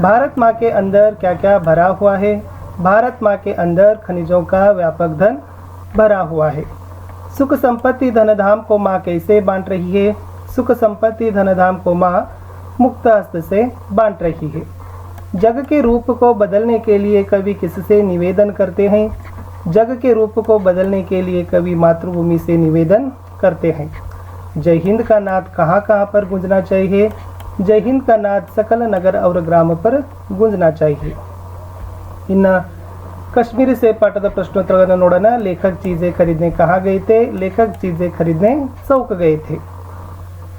भारत माँ के अंदर क्या क्या भरा हुआ है? भारत माँ के अंदर खनिजों का व्यापक धन भरा हुआ है। सुख संपत्ति धनधाम को माँ कैसे बांट रही है? सुख संपत्ति धनधाम को माँ मुक्त हस्त से बांट रही है। जग के रूप को बदलने के लिए कवि किससे निवेदन करते हैं? जग के रूप को बदलने के लिए कवि मातृभूमि से निवेदन करते हैं। जय हिंद का नाद कहाँ कहाँ पर गूंजना चाहिए? जय हिंद का नाद सकल नगर और ग्राम पर गूंजना चाहिए। इन कश्मीर से पाठದ प्रश्नोत्तरಗಳನ್ನು ನೋಡೋಣ। लेखक चीज़ें खरीदने कहाँ गए थे? लेखक चीज़ें खरीदने चौक गए थे।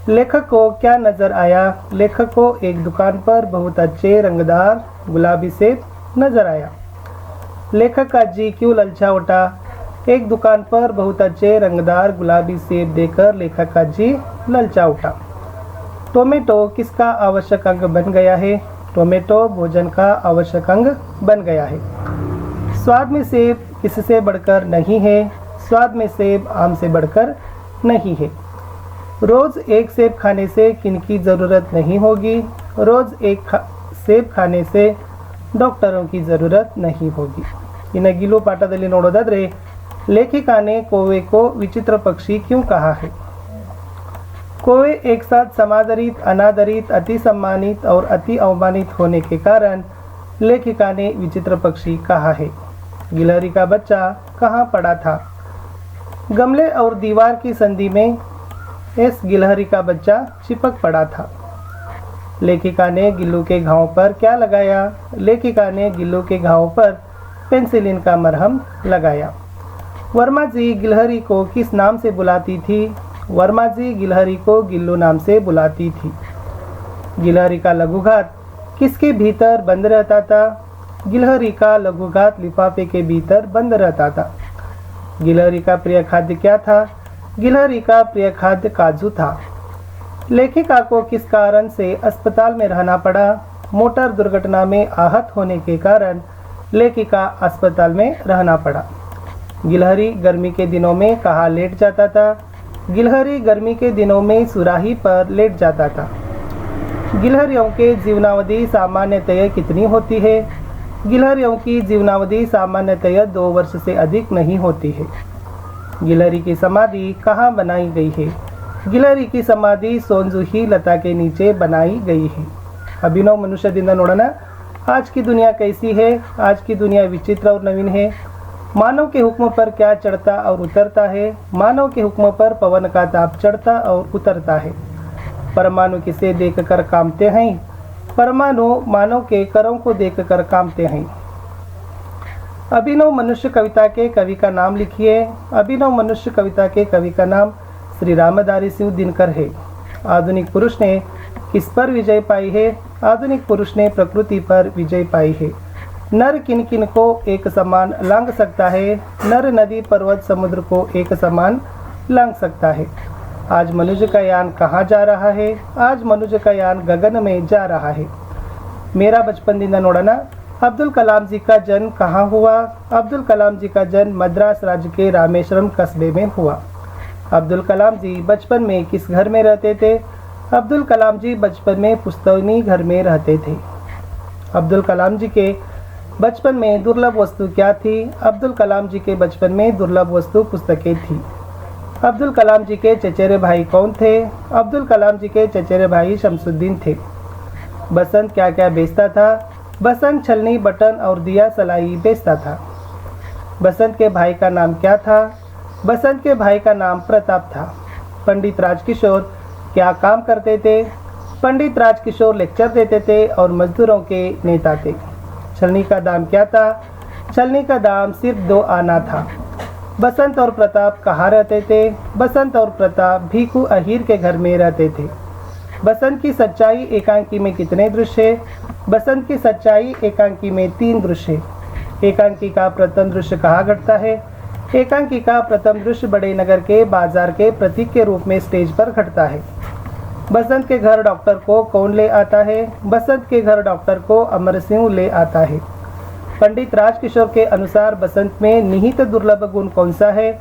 लेखक को क्या नजर आया? लेखक को एक दुकान पर बहुत अच्छे रंगदार गुलाबी सेब नजर आया। लेखक का जी क्यों ललचा उठा? एक दुकान पर बहुत अच्छे रंगदार गुलाबी सेब देखकर लेखक का जी ललचा उठा। टोमेटो किसका आवश्यक अंग बन गया है? टोमेटो भोजन का आवश्यक अंग बन गया है। स्वाद में सेब किससे बढ़कर नहीं है? स्वाद में सेब आम से बढ़कर नहीं है। रोज़ एक सेब खाने से किनकी ज़रूरत नहीं होगी? रोज़ एक सेब खाने से डॉक्टरों की ज़रूरत नहीं होगी। इन गिलो पाठದಲ್ಲಿ ನೋಡೋದಾದ್ರೆ लेखिका ने कौवे को विचित्र पक्षी क्यों कहा है? कौवे एक साथ समादरित, अनादरित, अति सम्मानित और अति अवमानित होने के कारण लेखिका ने विचित्र पक्षी कहा है। गिलहरी का बच्चा कहाँ पड़ा था? गमले और दीवार की संधि में इस गिलहरी का बच्चा चिपक पड़ा था। लेखिका ने गिल्लू के घाव पर क्या लगाया? लेखिका ने गिल्लू के घाव पर पेंसिलिन का मरहम लगाया। वर्मा जी गिलहरी को किस नाम से बुलाती थी? वर्मा जी गिलहरी को गिल्लू नाम से बुलाती थी। गिलहरी का लघुघात किसके भीतर बंद रहता था? गिलहरी का लघुघात लिफाफे के भीतर बंद रहता था। गिलहरी का प्रिय खाद्य क्या था? गिलहरी का प्रिय खाद्य काजू था। लेखिका को किस कारण से अस्पताल में रहना पड़ा? मोटर दुर्घटना में आहत होने के कारण लेखिका अस्पताल में रहना पड़ा। गिलहरी गर्मी के दिनों में कहाँ लेट जाता था? गिलहरी गर्मी के दिनों में सुराही पर लेट जाता था। गिलहरियों के जीवनावधि सामान्यतः कितनी होती है? गिलहरियों की जीवनावधि सामान्यतः 2 वर्ष से अधिक नहीं होती है। गिलहरी की समाधि कहाँ बनाई गई है? गिलहरी की समाधि सोनजूही लता के नीचे बनाई गई है। अभिनव मनुष्यದಿಂದ ನೋಡೋಣ। आज की दुनिया कैसी है? आज की दुनिया विचित्र और नवीन है। मानव के हुक्म पर क्या चढ़ता और उतरता है? मानव के हुक्म पर पवन का ताप चढ़ता और उतरता है। परमाणु किसे देखकर कांपते हैं? परमाणु मानव के करों को देखकर कांपते हैं। अभिनव मनुष्य कविता के कवि का नाम लिखिए। अभिनव मनुष्य कविता के कवि का नाम श्री रामधारी सिंह दिनकर है। आधुनिक पुरुष ने किस पर विजय पाई है? आधुनिक पुरुष ने प्रकृति पर विजय पाई है। नर किन किन को एक समान लांग सकता है? नर नदी पर्वत समुद्र को एक समान लांग सकता है। आज मनुष्य का यान कहाँ जा रहा है? आज मनुष्य का यान गगन में जा रहा है। मेरा बचपन ನೋಡೋಣ। अब्दुल कलाम जी का जन्म कहाँ हुआ? अब्दुल कलाम जी का जन्म मद्रास राज्य के रामेश्वरम कस्बे में हुआ। अब्दुल कलाम जी बचपन में किस घर में रहते थे? अब्दुल कलाम जी बचपन में पुस्तैनी घर में रहते थे। अब्दुल कलाम जी के बचपन में दुर्लभ वस्तु क्या थी? अब्दुल कलाम जी के बचपन में दुर्लभ वस्तु पुस्तकें थी। अब्दुल कलाम जी के चचेरे भाई कौन थे? अब्दुल कलाम जी के चचेरे भाई शमसुद्दीन थे। बसंत क्या क्या बेचता था? बसंत छलनी बटन और दिया सलाई बेचता था। बसंत के भाई का नाम क्या था? बसंत के भाई का नाम प्रताप था। पंडित राजकिशोर क्या काम करते थे? पंडित राजकिशोर लेक्चर देते थे और मजदूरों के नेता थे। छलनी का दाम क्या था? छलनी का दाम सिर्फ 2 आना था। बसंत और प्रताप कहाँ रहते थे? बसंत और प्रताप भीखू अहीर के घर में रहते थे। बसंत की सच्चाई एकांकी में कितने दृश्य? बसंत की सच्चाई एकांकी में 3 दृश्य। एकांकी का प्रथम दृश्य कहाँ घटता है? एकांकी का प्रथम दृश्य बड़े नगर के बाजार के प्रतीक के रूप में स्टेज पर घटता है। बसंत के घर डॉक्टर को कौन ले आता है? बसंत के घर डॉक्टर को अमर सिंह ले आता है। पंडित राजकिशोर के अनुसार बसंत में निहित दुर्लभ गुण कौन सा है?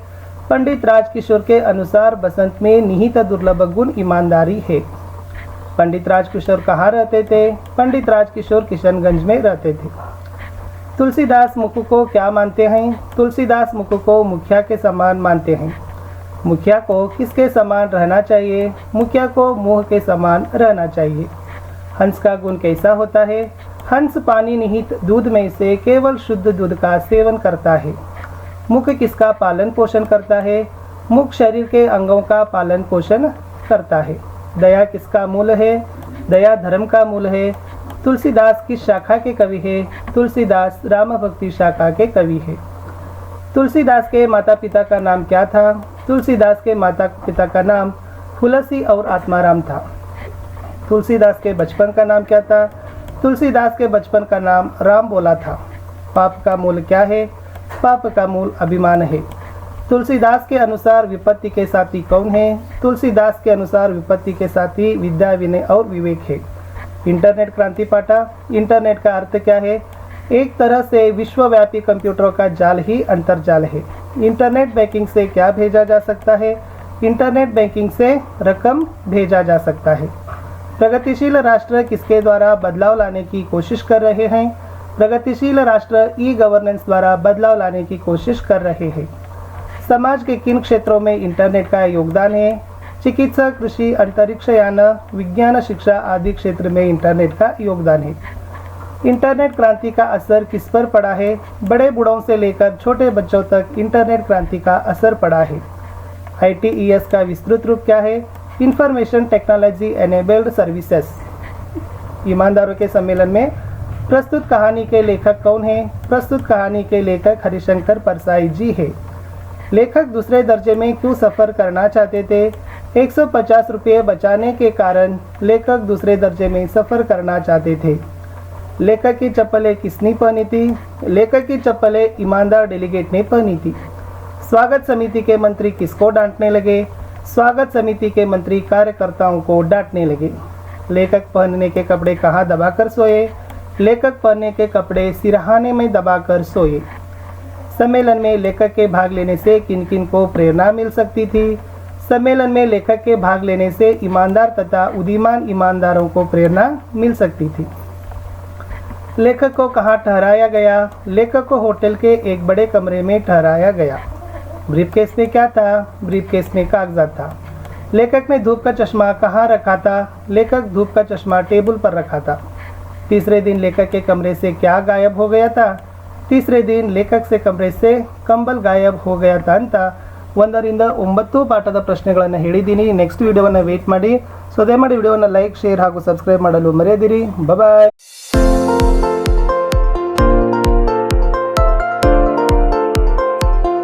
पंडित राजकिशोर के अनुसार बसंत में निहित दुर्लभ गुण ईमानदारी है। पंडित राजकिशोर कहाँ रहते थे? पंडित राजकिशोर किशनगंज में रहते थे। तुलसीदास मुखु को क्या मानते हैं? तुलसीदास मुखु को मुखिया के समान मानते हैं। मुखिया को किसके समान रहना चाहिए? मुखिया को मुँह के समान रहना चाहिए। हंस का गुण कैसा होता है? हंस पानी निहित दूध में से केवल शुद्ध दूध का सेवन करता है। मुख किसका पालन पोषण करता है? मुख शरीर के अंगों का पालन पोषण करता है। दया किसका मूल है? दया धर्म का मूल है। तुलसीदास किस शाखा के कवि है? तुलसीदास राम भक्ति शाखा के कवि है। तुलसीदास के माता पिता का नाम क्या था? तुलसीदास के माता पिता का नाम तुलसी और आत्माराम था। तुलसीदास के बचपन का नाम क्या था? तुलसीदास के बचपन का नाम राम बोला था। पाप का मूल क्या है? पाप का मूल अभिमान है। तुलसीदास के अनुसार विपत्ति के साथी कौन है? तुलसीदास के अनुसार विपत्ति के साथी विद्या, विनय और विवेक है। इंटरनेट क्रांति पाठा। इंटरनेट का अर्थ क्या है? एक तरह से विश्वव्यापी कंप्यूटरों का जाल ही अंतर्जाल है। इंटरनेट बैंकिंग से क्या भेजा जा सकता है? इंटरनेट बैंकिंग से रकम भेजा जा सकता है। प्रगतिशील राष्ट्र किसके द्वारा बदलाव लाने की कोशिश कर रहे हैं? प्रगतिशील राष्ट्र ई गवर्नेंस द्वारा बदलाव लाने की कोशिश कर रहे हैं। समाज के किन क्षेत्रों में इंटरनेट का योगदान है? चिकित्सा, कृषि, अंतरिक्ष यान, विज्ञान, शिक्षा आदि क्षेत्र में इंटरनेट का योगदान है। इंटरनेट क्रांति का असर किस पर पड़ा है? बड़े बूढ़ों से लेकर छोटे बच्चों तक इंटरनेट क्रांति का असर पड़ा है। ITES का विस्तृत रूप क्या है? Information technology enabled services. ईमानदारों के सम्मेलन में प्रस्तुत कहानी के लेखक कौन है? प्रस्तुत कहानी के लेखक हरिशंकर परसाई जी है। लेखक दूसरे दर्जे में क्यों सफ़र करना चाहते थे? 150 रुपये बचाने के कारण लेखक दूसरे दर्जे में सफ़र करना चाहते थे। लेखक की चप्पलें किसने पहनी थी? लेखक की चप्पलें ईमानदार डेलीगेट ने पहनी थी। स्वागत समिति के मंत्री किसको डांटने लगे? स्वागत समिति के मंत्री कार्यकर्ताओं को डांटने लगे। लेखक पहनने के कपड़े कहाँ दबाकर सोए? लेखक पहनने के कपड़े सिरहाने में दबाकर सोए। सम्मेलन में लेखक के भाग लेने से किन किन को प्रेरणा मिल सकती थी? सम्मेलन में लेखक के भाग लेने से ईमानदार तथा उदीयमान ईमानदारों को प्रेरणा मिल सकती थी। लेखक को कहाँ ठहराया गया? लेखक को होटल के एक बड़े कमरे में ठहराया गया। ब्रीफकेस में क्या था? ब्रीफकेस में कागजात था। लेखक ने धूप का चश्मा कहाँ रखा था? लेखक धूप का चश्मा टेबल पर रखा था। तीसरे दिन लेखक के कमरे से क्या गायब हो गया था? तीसरे दिन लेखक से कमरे से कंबल गायब हो गया था ಅಂತ 1 ರಿಂದ 9 ಪಾಠದ ಪ್ರಶ್ನೆಗಳನ್ನು ಹೇಳಿದ್ದೀನಿ. ನೆಕ್ಸ್ಟ್ ವಿಡಿಯೋವನ್ನು ವೇಟ್ ಮಾಡಿ. ಸೊ ದಯಮಾಡಿ ವಿಡಿಯೋವನ್ನು ಲೈಕ್, ಶೇರ್ ಹಾಗೂ ಸಬ್ಸ್ಕ್ರೈಬ್ ಮಾಡಲು ಮರೆಯದಿರಿ. ಬಾಯ್.